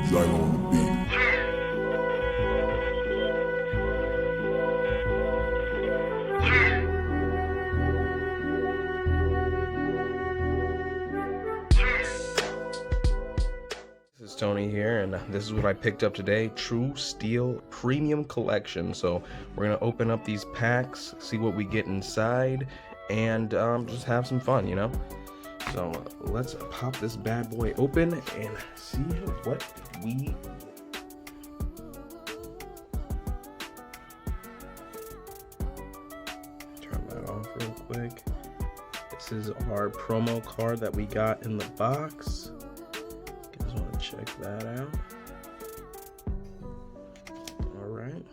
Zylo on the beat. This is Tony here, and this is what I picked up today. True Steel Premium Collection. So we're gonna open up these packs, see what we get inside, and just have some fun, you know. So let's pop this bad boy open and see what we. Turn that off real quick. This is our promo card that we got in the box. Guys want to check that out? All right.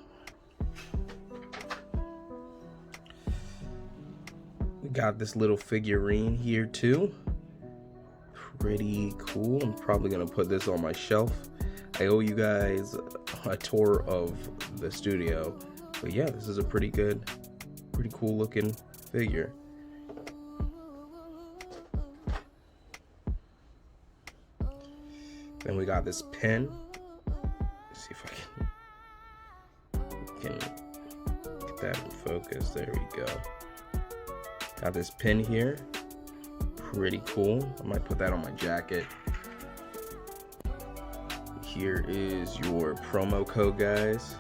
We got this little figurine here too. Pretty cool. I'm probably gonna put this on my shelf. I owe you guys a tour of the studio, but yeah, this is a pretty cool looking figure. Then we got this pin. Let's see if I can get that in focus. There we go. Got this pin here. Pretty cool. I might put that on my jacket. Here is your promo code, guys.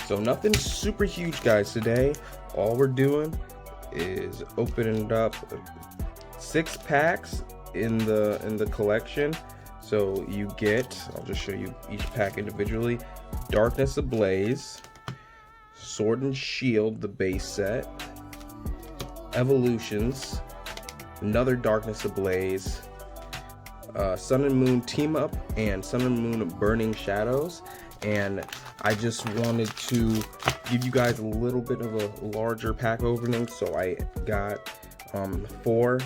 So nothing super huge, guys, today. All we're doing is opening up 6 packs in the collection. So you get, I'll just show you each pack individually. Darkness Ablaze, Sword and Shield, the base set, Evolutions, another Darkness Ablaze, Sun and Moon Team Up, and Sun and Moon Burning Shadows. And I just wanted to give you guys a little bit of a larger pack opening, so I got 4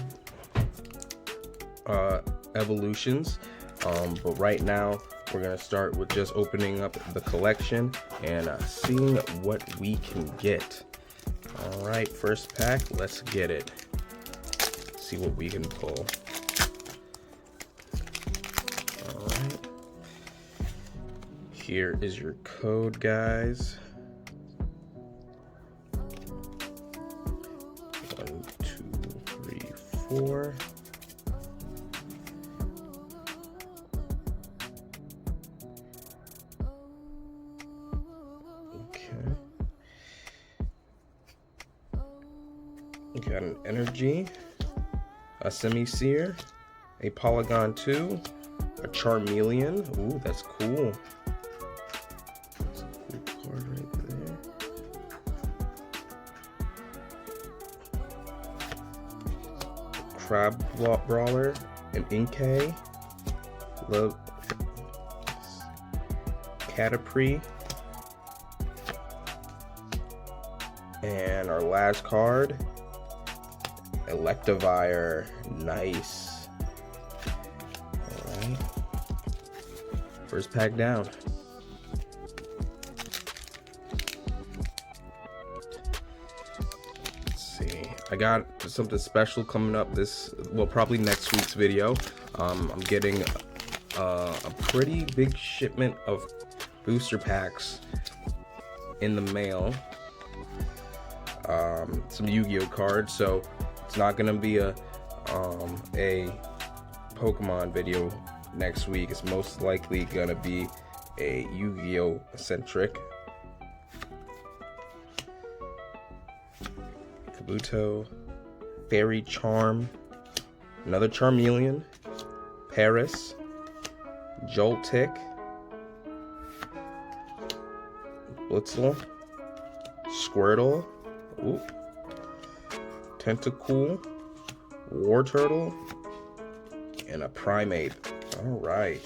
Evolutions, but right now we're gonna start with just opening up the collection and seeing what we can get. All right, first pack, let's get it. See what we can pull. All right, here is your code, guys. 1, 2, 3, 4. We got an Energy, a Semi-Seer, a Polygon 2, a Charmeleon. Ooh, that's cool. That's a cool card right there. Crab Brawler, an Inkay, Love Caterpie, and our last card, Electivire. Nice. Alright. First pack down. Let's see. I got something special coming up probably next week's video. I'm getting a pretty big shipment of booster packs in the mail. Some Yu-Gi-Oh cards, so it's not gonna be a Pokemon video next week. It's most likely gonna be a Yu-Gi-Oh centric. Kabuto, Fairy Charm, another Charmeleon, Paris, Joltik, Blitzel, Squirtle, ooh, Tentacool, Wartortle, and a Primate. All right,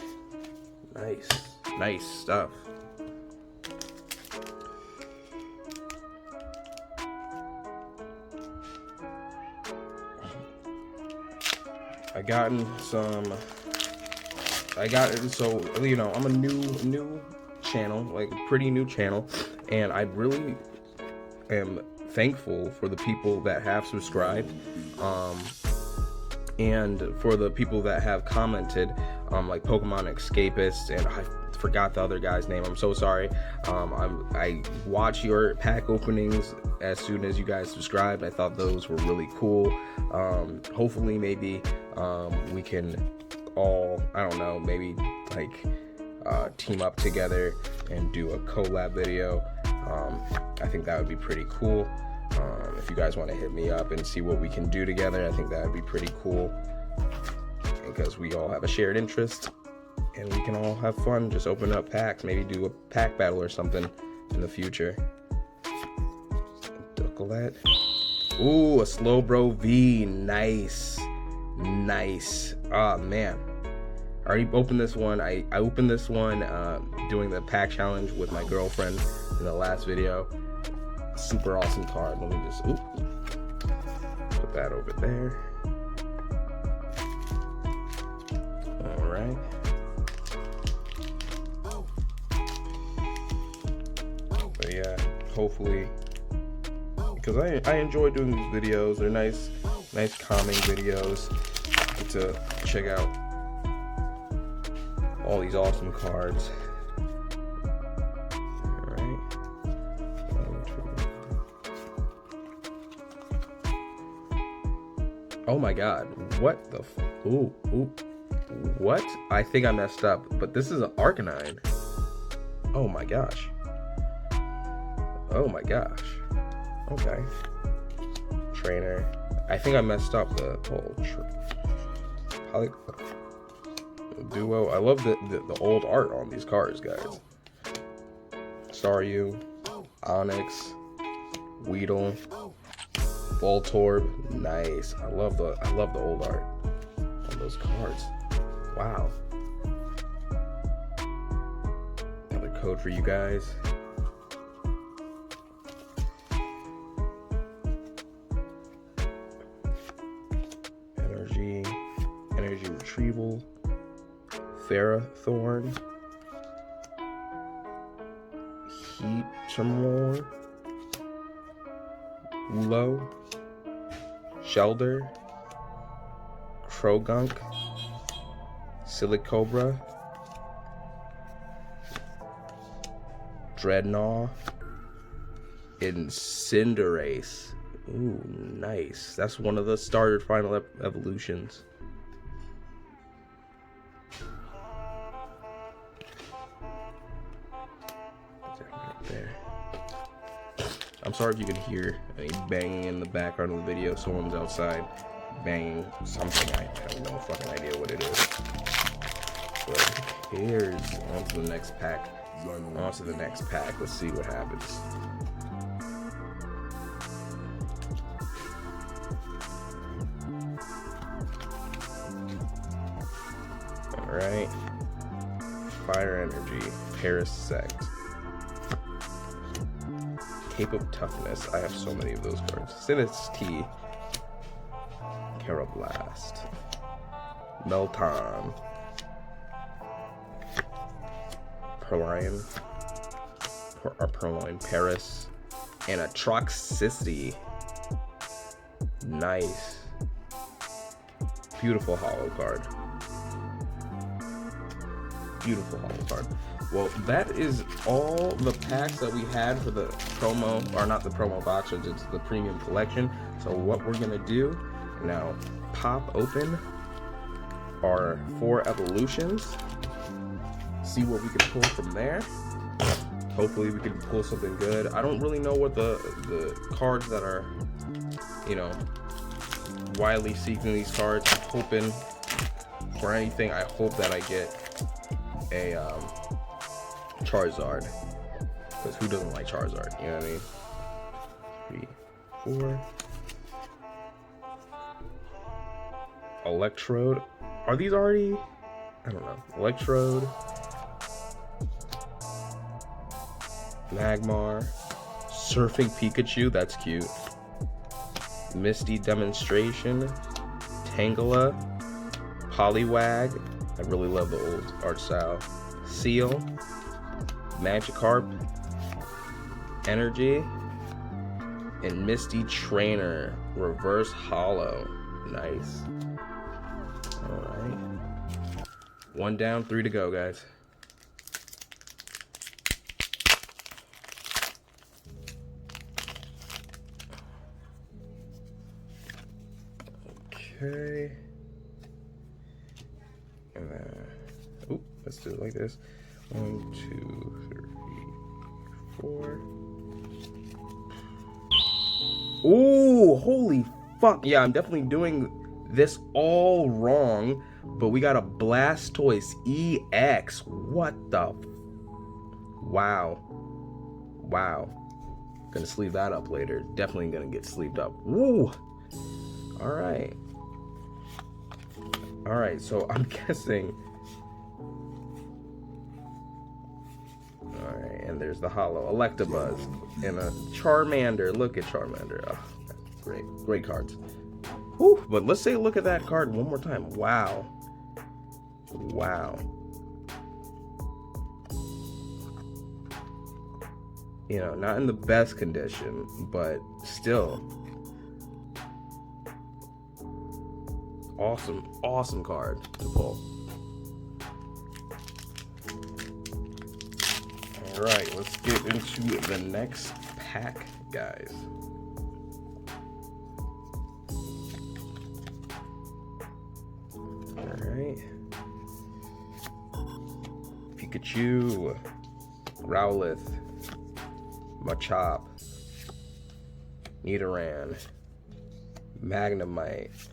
nice stuff. So you know, I'm a new channel, like a pretty new channel, and I really am thankful for the people that have subscribed. And for the people that have commented, like Pokemon Escapist, and I forgot the other guy's name, I'm so sorry. I watch your pack openings as soon as you guys subscribed. I thought those were really cool. Hopefully maybe we can all, I don't know, maybe like team up together and do a collab video. I think that would be pretty cool. If you guys want to hit me up and see what we can do together, I think that would be pretty cool, because we all have a shared interest and we can all have fun just open up packs, maybe do a pack battle or something in the future. Ducklet. Ooh, a Slowbro V. Nice. Oh man, I already opened this one. I opened this one doing the pack challenge with my girlfriend in the last video. Super awesome card. Let me just put that over there. All right. But yeah, hopefully, because I enjoy doing these videos. They're nice calming videos. Get to check out all these awesome cards. Oh my god, what the ooh, what? I think I messed up, but this is an Arcanine. Oh my gosh. Okay. Trainer. I think I messed up the whole duo. I love the old art on these cards, guys. Staryu, Onyx, Weedle, Voltorb, nice. I love the old art on those cards. Wow. Another code for you guys. Energy Retrieval, Ferrothorn, Heatmor, Ulo, Shelder, Krogunk, Silicobra, Dreadnought, and Cinderace. Ooh, nice. That's one of the starter final evolutions. Right there. I'm sorry if you can hear any banging in the background of the video. Someone's outside banging something. I have no fucking idea what it is. But who cares? On to the next pack. Let's see what happens. Alright. Fire Energy. Parasect. Cape of Toughness. I have so many of those cards. Sinistee. Karrablast. Meltan. Purloin. Paris. And a Troxicity. Nice. Beautiful holo card. Well, that is all the packs that we had for the promo, or not the promo box, it's the premium collection. So what we're gonna do now, pop open our 4 evolutions, see what we can pull from there. Hopefully we can pull something good. I don't really know what the cards that are, you know, widely seeking these cards. I'm hoping for anything. I hope that I get a Charizard, because who doesn't like Charizard? You know what I mean? 3, 4. Electrode. Are these already? I don't know. Electrode. Magmar. Surfing Pikachu. That's cute. Misty Demonstration. Tangela. Poliwag. I really love the old art style. Seal. Magikarp. Energy. And Misty Trainer. Reverse Holo. Nice. All right. 1 down, 3 to go, guys. Okay. And then, oop, let's do it like this. 1, 2, 3, 4. Ooh, holy fuck. Yeah, I'm definitely doing this all wrong, but we got a Blastoise EX. What the? Wow. Wow. Gonna sleeve that up later. Definitely gonna get sleeved up. Woo. All right. All right, so I'm guessing. All right, and there's the holo Electabuzz and a Charmander. Look at Charmander. Oh, great cards. Whew, but let's take a look at that card one more time. Wow. Wow. You know, not in the best condition, but still. Awesome card to pull. All right, let's get into the next pack, guys. All right. Pikachu, Growlithe, Machop, Nidoran, Magnemite,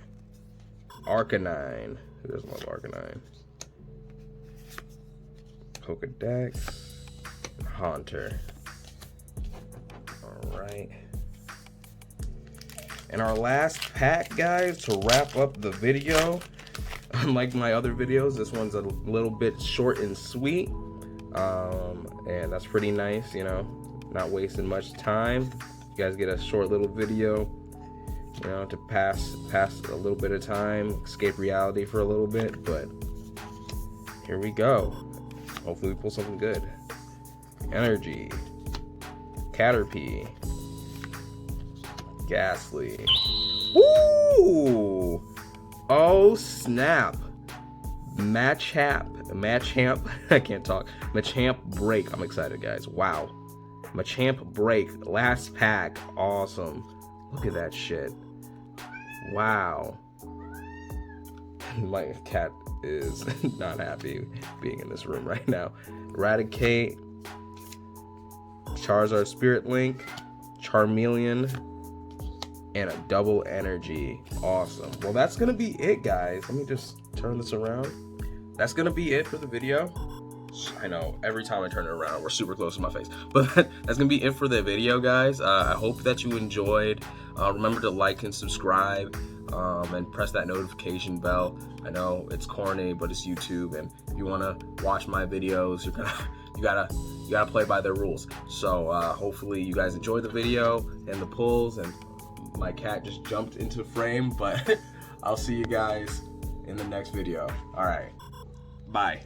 Arcanine. Who doesn't love Arcanine? Pokedex, Haunter. Alright. And our last pack, guys, to wrap up the video. Unlike my other videos, this one's a little bit short and sweet. And that's pretty nice, you know, not wasting much time. You guys get a short little video, you know, to pass a little bit of time, escape reality for a little bit, but here we go. Hopefully we pull something good. Energy, Caterpie, Ghastly. Woo! Oh snap! Machamp, I can't talk. Machamp Break. I'm excited, guys. Wow. Machamp Break, last pack. Awesome. Look at that shit. Wow. My cat is not happy being in this room right now. Eradicate, Charizard Spirit Link, Charmeleon, and a double energy. Awesome. Well, that's gonna be it, guys. Let me just turn this around. That's gonna be it for the video. I know, every time I turn it around, we're super close to my face. But that's gonna be it for the video, guys. I hope that you enjoyed. Remember to like and subscribe, and press that notification bell. I know it's corny, but it's YouTube, and if you wanna watch my videos, you gotta play by their rules. So hopefully you guys enjoyed the video and the pulls, and my cat just jumped into frame, but I'll see you guys in the next video. All right, bye.